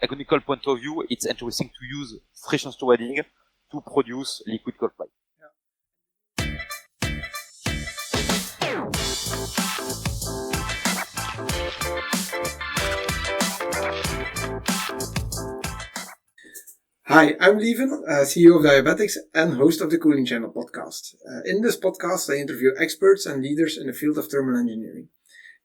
economical point of view, it's interesting to use friction stir welding to produce liquid cold plate. Hi, I'm Lieven, CEO of Diabatix and host of the TheCoolingChannel podcast. In this podcast, I interview experts and leaders in the field of thermal engineering.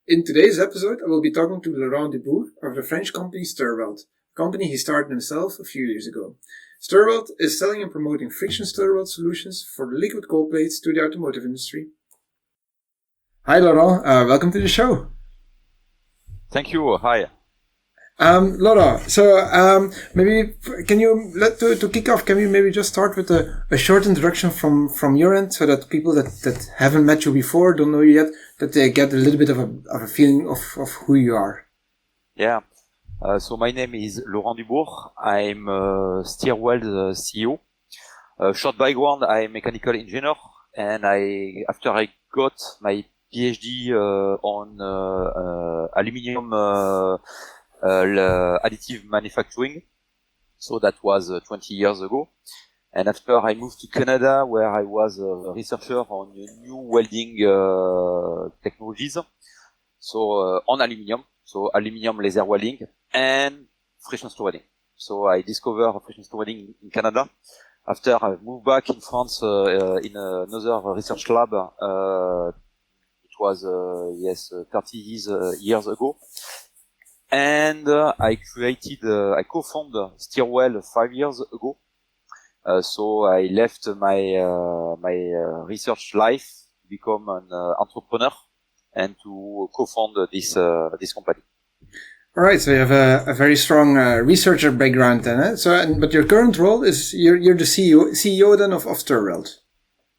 In today's episode, I will be talking to Laurent Dubourg of the French company StirWeld, a company he started himself a few years ago. StirWeld is selling and promoting friction StirWeld solutions for liquid cold plates to the automotive industry. Hi, Laurent. Welcome to the show. Thank you. Hi. Laura, so maybe can you to kick off? Can we maybe just start with a short introduction from your end, so that people that haven't met you before, don't know you yet, that they get a little bit of a feeling of who you are. Yeah. So my name is Laurent Dubourg. I'm StirWeld CEO. Short background: I'm mechanical engineer, and after I got my PhD on aluminium. Additive manufacturing. So that was 20 years ago. And after I moved to Canada, where I was a researcher on new welding technologies. So on aluminium, so aluminium laser welding and friction stir welding. So I discovered friction stir welding in Canada. After I moved back in France in another research lab, it was 30 years ago. And I co-founded StirWeld 5 years ago. So I left my research life to become an entrepreneur and to co-found this company. All right, so you have a very strong researcher background then. Eh? But your current role is you're the CEO then of StirWeld.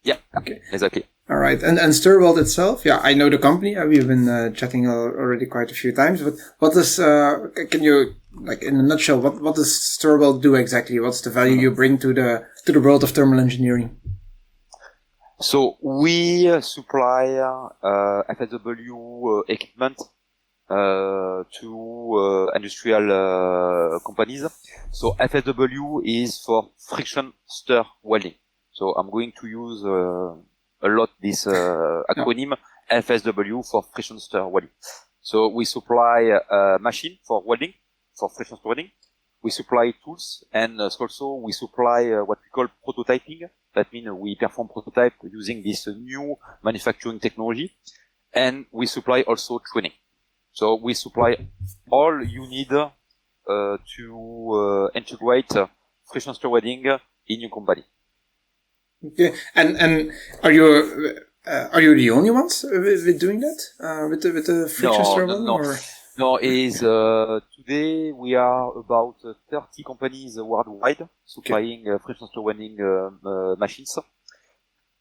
Yeah. Okay. Exactly. All right, and StirWeld itself, yeah, I know the company. We've been chatting already quite a few times. But what does can you, like, in a nutshell, what does StirWeld do exactly? What's the value you bring to the world of thermal engineering? So we supply FSW equipment to industrial companies. So FSW is for friction stir welding. So I'm going to use a lot this acronym FSW for friction stir welding. So we supply a machine for welding, for friction stir welding. We supply tools, and also we supply what we call prototyping. That means we perform prototype using this new manufacturing technology, and we supply also training. So we supply all you need to integrate friction stir welding in your company. Okay, and are you the only ones with doing that with the friction stir welding? No. Today we are about 30 companies worldwide supplying friction stir welding machines.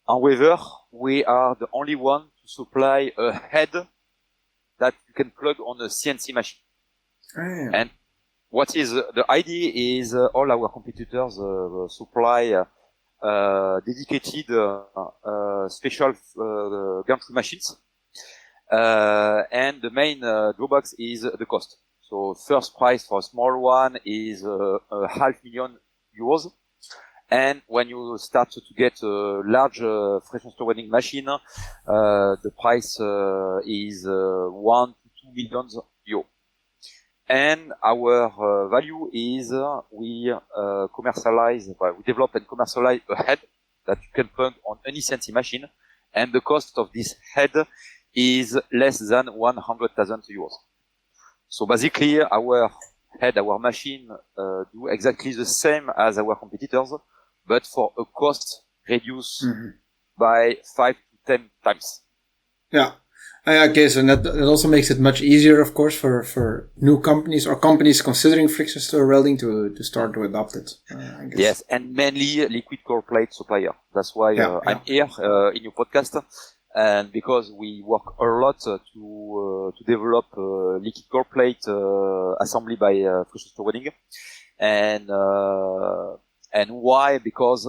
However, we are the only one to supply a head that you can plug on a CNC machine. And what is the idea is all our competitors supply dedicated special gantry machines, and the main drawback is the cost. So first price for a small one is €500,000, and when you start to get a large friction stir welding machine, the price is 1 to 2 million euros. And our value is we develop and commercialize a head that you can plug on any CNC machine, and the cost of this head is less than €100,000. So basically, our machine do exactly the same as our competitors, but for a cost reduced by 5 to 10 times. Yeah. Okay, so that also makes it much easier, of course, for new companies or companies considering friction stir welding to start to adopt it. I guess. Yes, and mainly liquid cold plate supplier. That's why I'm here in your podcast, and because we work a lot to develop liquid cold plate assembly by friction stir welding, and why? Because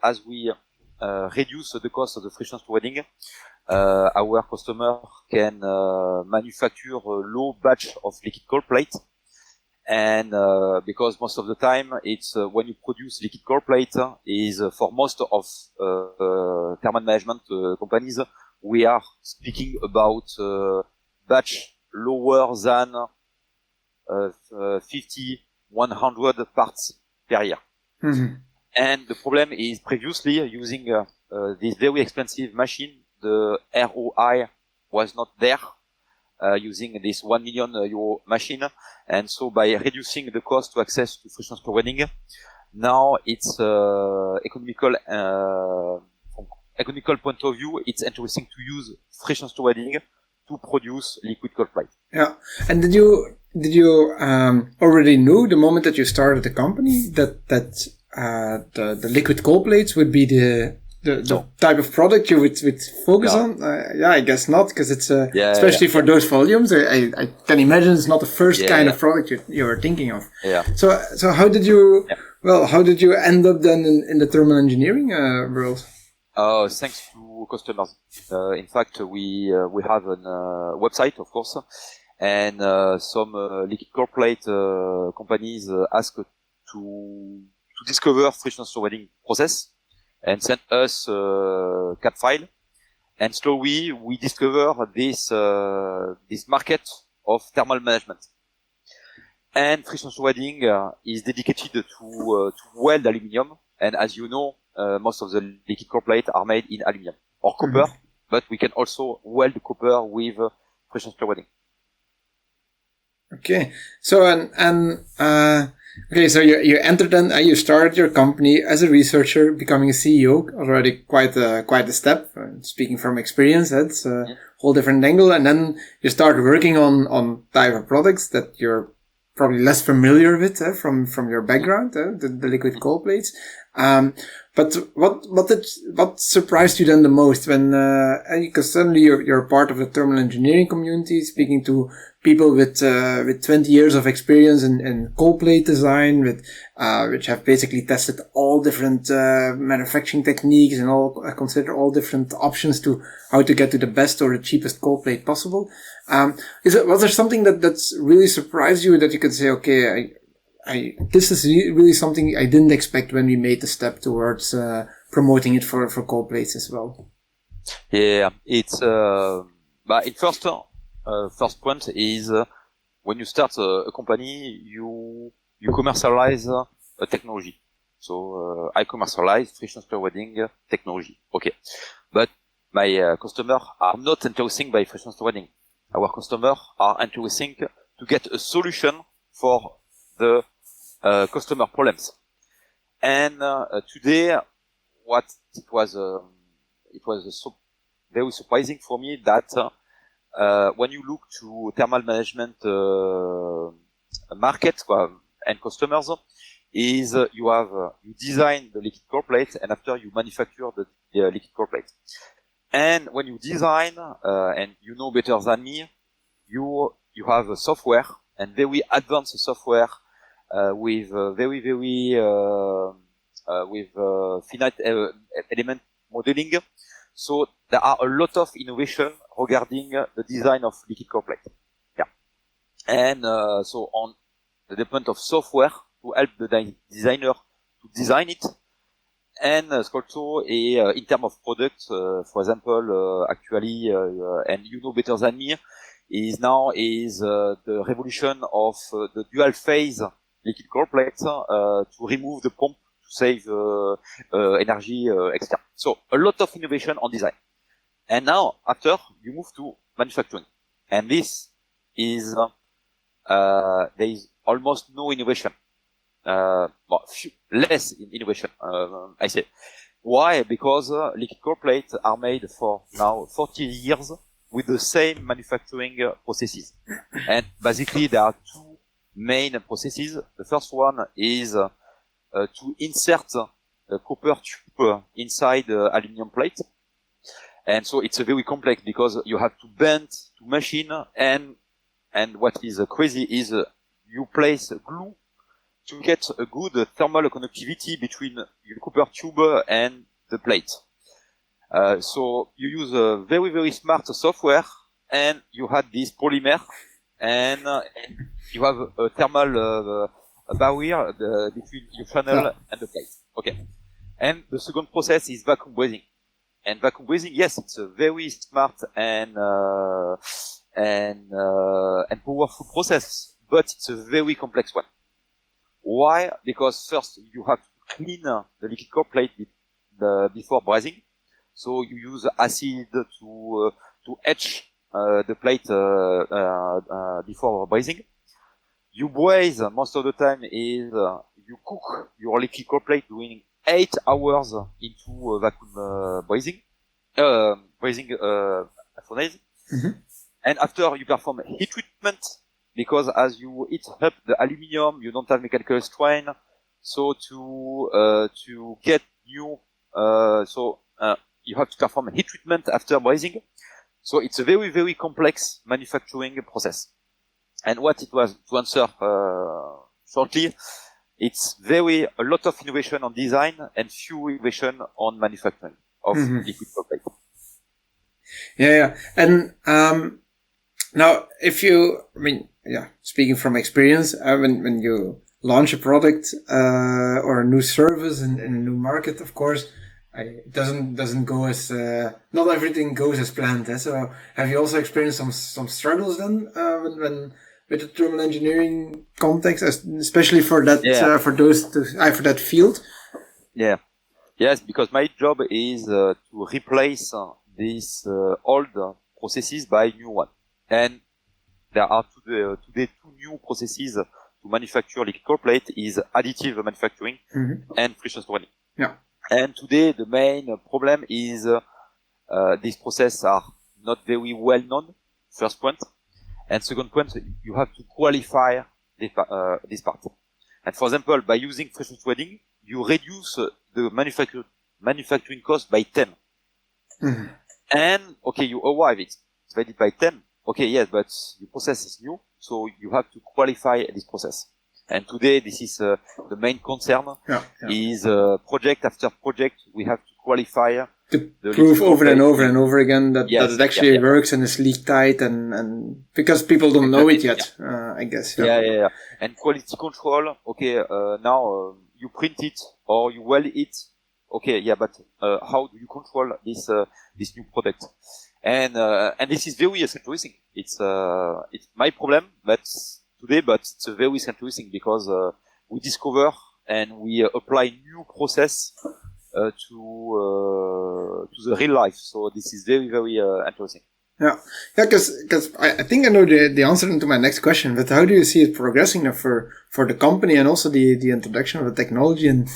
as we reduce the cost of the friction stir welding, our customer can manufacture a low batch of liquid cold plate, And because most of the time it's when you produce liquid core plate is for most of thermal management companies, we are speaking about batch lower than 50, 100 parts per year. Mm-hmm. And the problem is previously using this very expensive machine, the ROI was not there. Using this 1 million euro machine, and so by reducing the cost to access to friction stir welding, now it's economical. From economical point of view, it's interesting to use friction stir welding to produce liquid cold plate. Yeah, and did you already know the moment that you started the company that the liquid cold plates would be the type of product you would focus on? Yeah, I guess not, because it's especially for those volumes. I can imagine it's not the first kind of product you were thinking of. Yeah. So how did you how did you end up then in the thermal engineering world? Thanks to customers. In fact, we have a website, of course, and some liquid core plate companies ask to discover friction stir welding process and send us CAD file, and slowly we discover this market of thermal management. And friction stir welding is dedicated to weld aluminium, and as you know, most of the liquid core plate are made in aluminium or copper, but we can also weld copper with friction stir welding. Okay, so so you entered and you started your company as a researcher, becoming a CEO. Already quite a step. Speaking from experience, that's a whole different angle. And then you start working on type of products that you're probably less familiar with from your background, the liquid cold plates. But what surprised you then the most when because suddenly you're part of the thermal engineering community, speaking to people with 20 years of experience in cold plate design, which have basically tested all different manufacturing techniques and consider all different options to how to get to the best or the cheapest cold plate possible. Was there something that's really surprised you that you could say, okay, this is really something I didn't expect when we made the step towards promoting it for cold plates as well? Yeah, it's but in first point is when you start a company, you commercialize a technology. So I commercialize friction stir welding technology. Okay, but my customers are not interested by friction stir welding. Our customers are interested to get a solution for the customer problems. And today, what it was so very surprising for me that when you look to thermal management market and customers, is you design the liquid core plate and after you manufacture the liquid core plate. And when you design, and you know better than me, you have a software and very advanced software with very finite element modeling. So there are a lot of innovation regarding the design of liquid core plate. Yeah, and so on the development of software to help the designer to design it, and also in terms of products, for example, actually, and you know better than me, is the revolution of the dual phase liquid core plate to remove the pump to save energy, etc. So a lot of innovation on design. And now after you move to manufacturing, and this is there is almost no innovation. Less innovation, I say. Why? Because liquid core plates are made for now 40 years with the same manufacturing processes. And basically there are two main processes. The first one is to insert a copper tube inside the aluminum plate. And so it's very complex because you have to bend to machine, and what is crazy is you place glue to get a good thermal conductivity between your copper tube and the plate. So you use a very smart software, and you had this polymer, and you have a thermal barrier between your channel and the plate. Okay. And the second process is vacuum brazing. And vacuum brazing, yes, it's a very smart and powerful process, but it's a very complex one. Why? Because first you have to clean the liquid core plate before brazing. So you use acid to etch the plate before brazing. You braze most of the time is you cook your liquid core plate during 8 hours into vacuum brazing furnace. Mm-hmm. And after you perform heat treatment, because as you heat up the aluminium, you don't have mechanical strain. So to get new, you have to perform heat treatment after brazing. So it's a very, very complex manufacturing process. And what it was, to answer shortly, it's a lot of innovation on design and few innovation on manufacturing of liquid core plate. Yeah. And now, speaking from experience, when you launch a product or a new service in a new market, of course, it doesn't go as not everything goes as planned. So, have you also experienced some struggles then when with the thermal engineering context, especially for that for that field? Yeah. Yes, because my job is to replace these old processes by new one. And there are today two new processes to manufacture liquid core plate is additive manufacturing and friction stirring. Yeah. And today the main problem is these processes are not very well known, first point. And second point, you have to qualify this part. And for example, by using friction stirring, you reduce the manufacturing cost by 10. Mm-hmm. And, okay, you arrive it's divided by 10. Okay, yes, but the process is new, so you have to qualify this process. And today, this is the main concern, is project after project, we have to qualify to prove over and over again that it actually works and is leak tight and because people don't know it yet, I guess. Yeah. And quality control, okay, now you print it or you weld it, okay, yeah, but how do you control this new product? And this is very interesting. It's my problem, but it's a very interesting because we discover and we apply new process to the real life. So this is very, very interesting. Yeah, because I think I know the answer to my next question. But how do you see it progressing now for the company and also the introduction of the technology in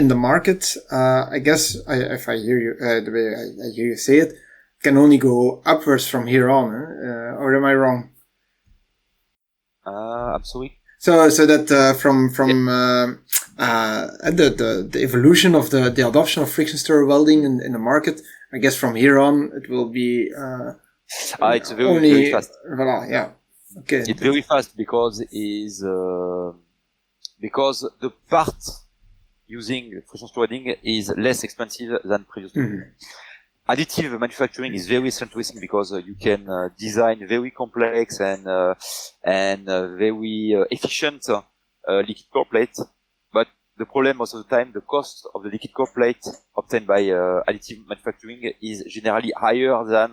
the market? I guess if I hear you the way I hear you say it, can only go upwards from here on, or am I wrong? I'm sorry. So that from the evolution of the adoption of friction stir welding in the market, I guess from here on it will be it's very fast. Voilà, yeah. Okay. It's very fast because the part using friction stir welding is less expensive than previously. Mm-hmm. Additive manufacturing is very interesting because you can design very complex and very efficient liquid core plate. But the problem most of the time, the cost of the liquid core plate obtained by additive manufacturing is generally higher than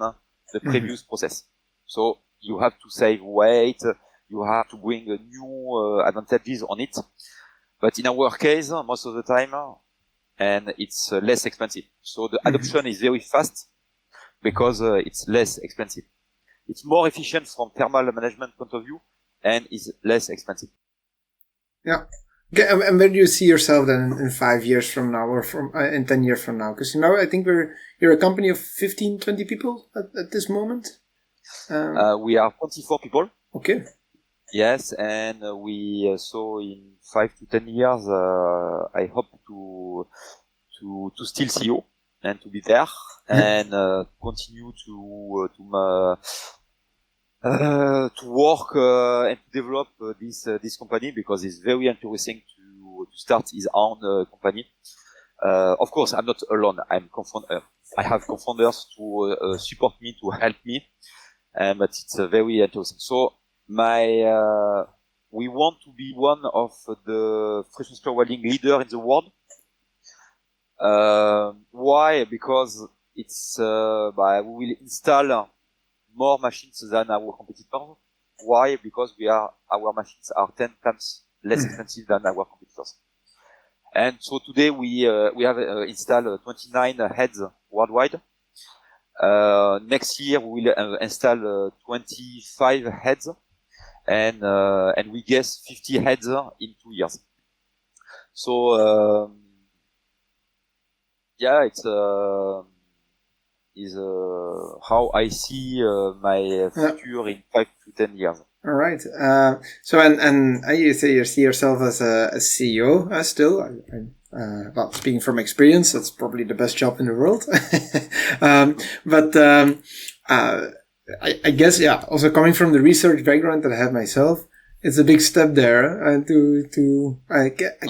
the previous process. So you have to save weight, you have to bring new advantages on it. But in our case, most of the time, and it's less expensive. So the adoption is very fast because it's less expensive. It's more efficient from thermal management point of view and is less expensive. Yeah. Okay, and where do you see yourself then in 5 years from now or in 10 years from now? Because I think you're a company of 15, 20 people at this moment. We are 24 people. Okay. Yes, and we so in 5 to 10 years, I hope to still CEO and to be there and continue to work and to develop this company because it's very interesting to start his own company. Of course, I'm not alone. I have co-founders to support me, to help me, but it's very interesting. So we want to be one of the friction stir welding leader in the world. Why? Because it's we will install more machines than our competitors. Why? Because our machines are 10 times less expensive than our competitors. And so today we have installed 29 heads worldwide. Next year we will install 25 heads, and we guess 50 heads in 2 years. So it's how I see my future in 5 to 10 years. All right. So you say you see yourself as a CEO still. Well, speaking from experience, that's probably the best job in the world. I guess, also coming from the research background that I have myself, it's a big step there.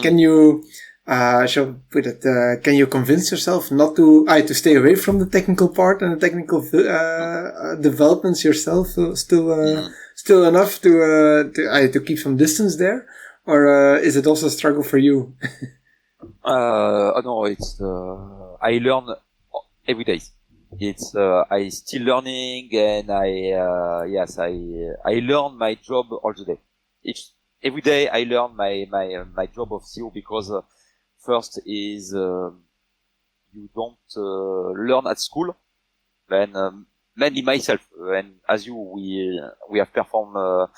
Can you, can you convince yourself not to stay away from the technical part and the technical developments yourself? Still enough to keep some distance there, or is it also a struggle for you? No, it's I learn every day. It's I still learning, and I learn my job all the day. Every day I learn my job of CEO, because first is you don't learn at school, then mainly myself, and as we have performed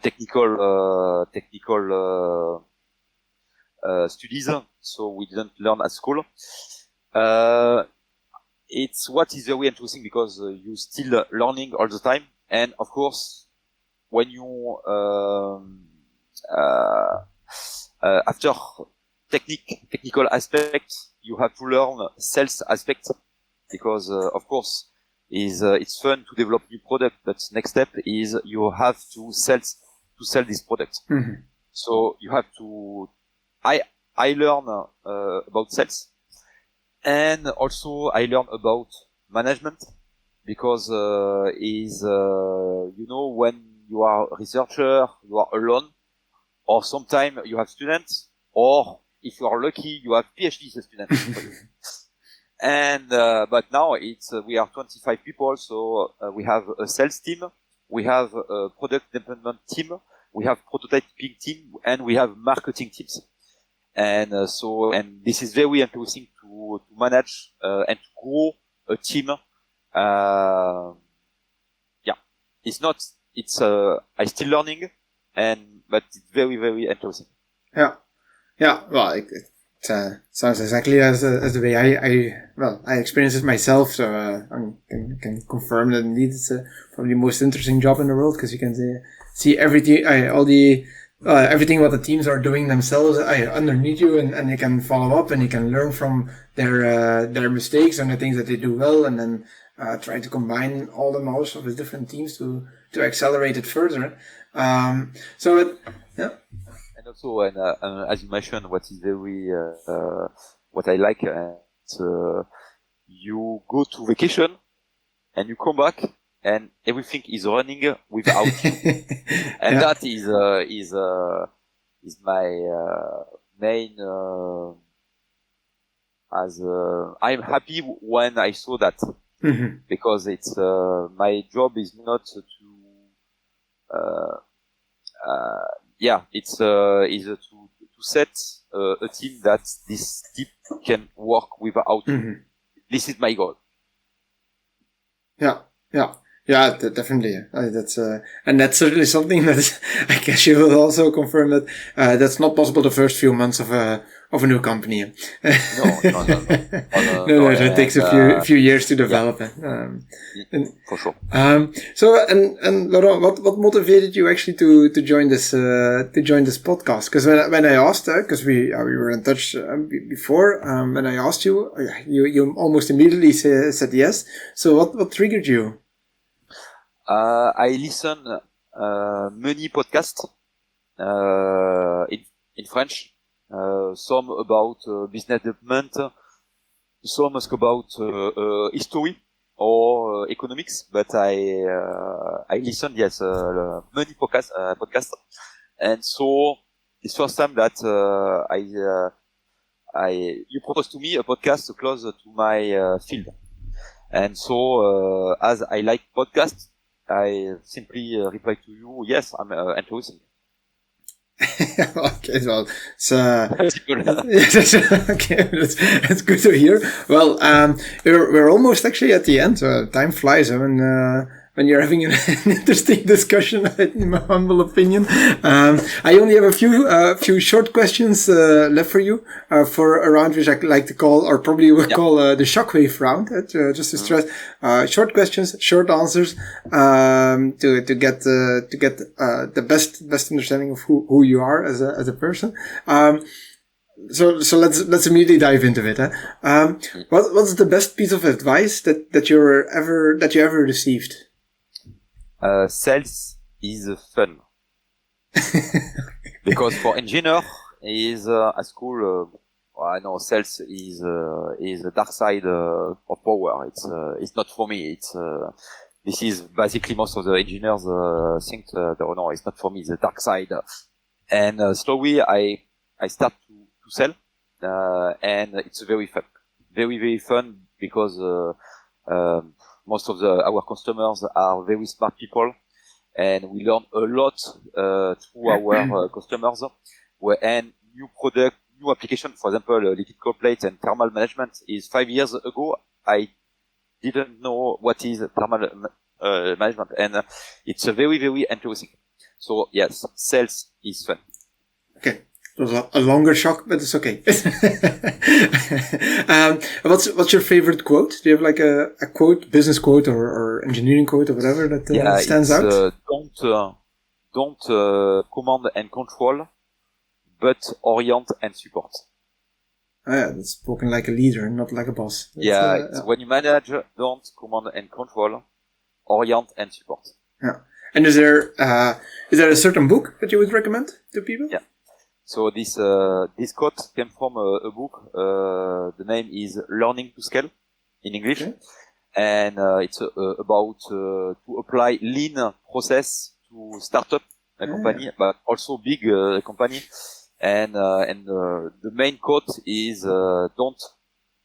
technical studies, so we didn't learn at school. It's what is very interesting, because you still learning all the time, and of course when you after technical aspects, you have to learn sales aspects, because of course it's fun to develop new product, but next step is you have to sell this product. Mm-hmm. So you have to I learn about sales, and also I learn about management, because when you are a researcher, you are alone, or sometimes you have students, or if you are lucky, you have PhD students. And but now we are 25 people, so we have a sales team, we have a product development team, we have prototyping team, and we have marketing teams. And and this is very interesting to manage and to grow a team. I still learning, but it's very, very interesting. Yeah. Well, it sounds exactly as the way I experienced it myself, so I can confirm that indeed it's probably the most interesting job in the world, because you can see everything, everything what the teams are doing themselves underneath you, and you can follow up, and you can learn from their mistakes and the things that they do well, and then try to combine all the knowledge of the different teams to accelerate it further. And also, as you mentioned, what is very what I like, you go to vacation and you come back and everything is running without you, and that is my main. I'm happy when I saw that, because it's my job is not to. It's to set a team that this team can work without. This is my goal. Yeah, definitely. And that's certainly something that I guess you will also confirm that that's not possible the first few months of a new company. No. It takes a few years to develop it. For sure. And Laurent, what motivated you actually to join this podcast? Because when I asked, because we were in touch before, when I asked you, you almost immediately said yes. So what triggered you? I listen many podcasts in French. Some about business development, some about history. or economics, but I listened many podcasts, and so it's first time that you proposed to me a podcast close to my field, and so as I like podcasts, I simply replied to you, yes, I'm interested. Okay, well, so okay, that's good to hear. Well, we're almost actually at the end. Time flies when you're having an interesting discussion. In my humble opinion, I only have a few short questions left for you for a round which I like to call, or probably would call the shockwave round. Just to stress, short questions, short answers, to get the best understanding of who you are as a person. So let's immediately dive into it. What's the best piece of advice that you ever received? Sales is fun. Because for engineer is at school, I know sales is a dark side of power. It's not for me. This is basically most of the engineers think no, it's not for me. It's the dark side. And slowly I start to sell, and it's very fun, very fun, because most of our customers are very smart people, and we learn a lot through our customers. And new product, new application, for example, liquid cold plate and thermal management is 5 years ago. I didn't know what is thermal management, and it's very interesting. So yes, sales is fun. Okay. It was a longer shock, but it's okay. What's your favorite quote? Do you have like a quote, business quote, or engineering quote, or whatever that stands out? Don't command and control, but orient and support. Oh, yeah, that's spoken like a leader, not like a boss. When you manage, don't command and control, orient and support. Yeah. And is there a certain book that you would recommend to people? Yeah. So this quote came from a book. The name is Learning to Scale in English, and it's about to apply lean process to startup company, but also big company. And the main quote is don't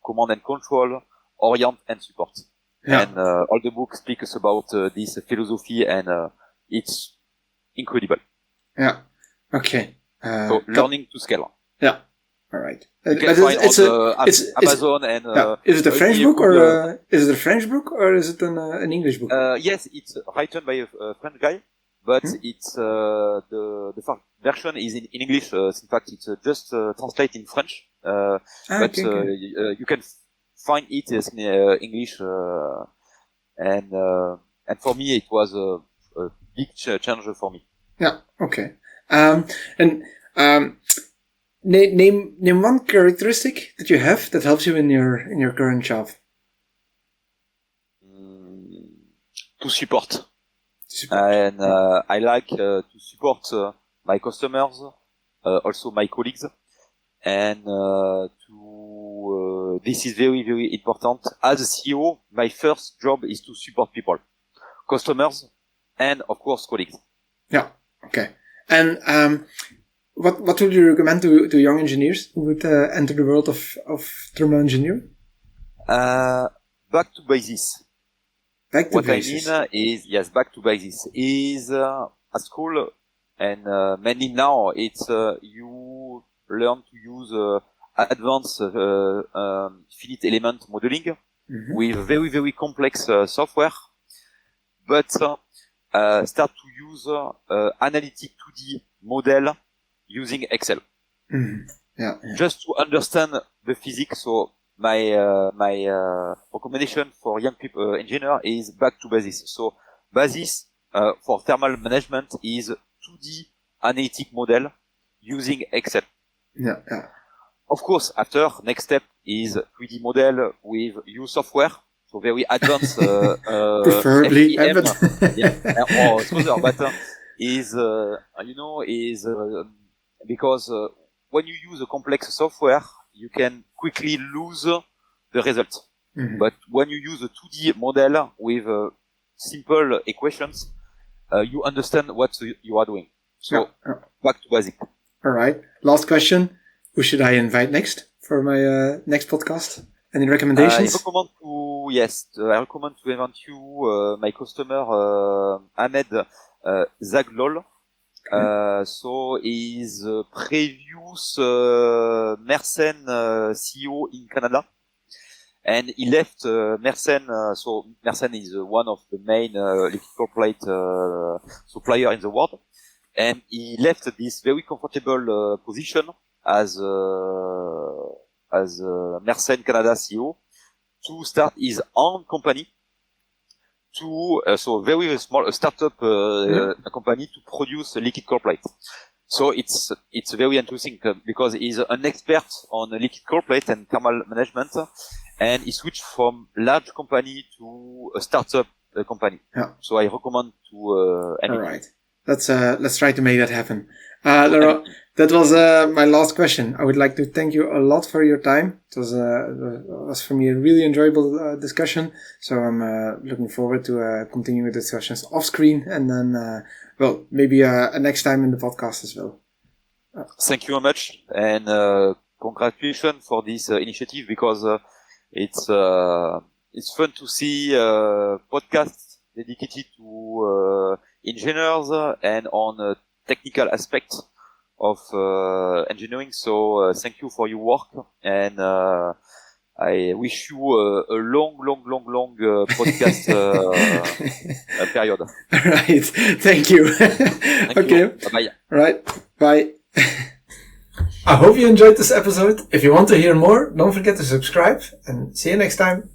command and control, orient and support. Yeah. And all the book speaks about this philosophy, and it's incredible. Yeah. Okay. So learning to scale. Yeah. All right. You can find Amazon and. Is it a French book or is it a French book or is it an English book? Yes, it's written by a French guy, but it's the version is in English. In fact, it's just translated in French. But you can find it in English, and for me it was a big change for me. Yeah. Okay. Name one characteristic that you have that helps you in your current job. To support. And I like to support my customers, also my colleagues, and this is very important. As a CEO, my first job is to support people, customers, and of course colleagues. Yeah. Okay. And what would you recommend to young engineers who would enter the world of thermal engineering? Back to basis. What I mean is back to basis is at school, and mainly now it's you learn to use advanced finite element modeling with very complex software, but start to use analytic 2D model using Excel. Yeah. Just to understand the physics. So my recommendation for young people, engineer, is back to basis. So basis for thermal management is 2D analytic model using Excel. Yeah. Of course, after next step is 3D model with use software. So very advanced, preferably, but because when you use a complex software, you can quickly lose the result. Mm-hmm. But when you use a 2D model with simple equations, you understand what you are doing. So back to basic. All right. Last question. Who should I invite next for my next podcast? Any recommendations? I recommend to invite you my customer Ahmed Zaglol. So he's previous Mersen CEO in Canada, and he left Mersen. So Mersen is one of the main liquid plate supplier in the world, and he left this very comfortable position as Mersen Canada CEO to start his own company. So very small startup company to produce liquid core plate. So it's very interesting because he's an expert on liquid core plate and thermal management, and he switched from large company to a startup company. Yeah. So I recommend to. All right, let's try to make that happen. Laurent, that was my last question. I would like to thank you a lot for your time. It was for me a really enjoyable discussion. So I'm looking forward to continue the discussions off screen, and then maybe next time in the podcast as well. Thank you very much, and congratulations for this initiative, because it's fun to see podcasts dedicated to engineers and on technical aspects of engineering. So thank you for your work, and I wish you a long podcast period. Right. Thank you. Okay. Bye. Right. Bye. I hope you enjoyed this episode. If you want to hear more, don't forget to subscribe, and see you next time.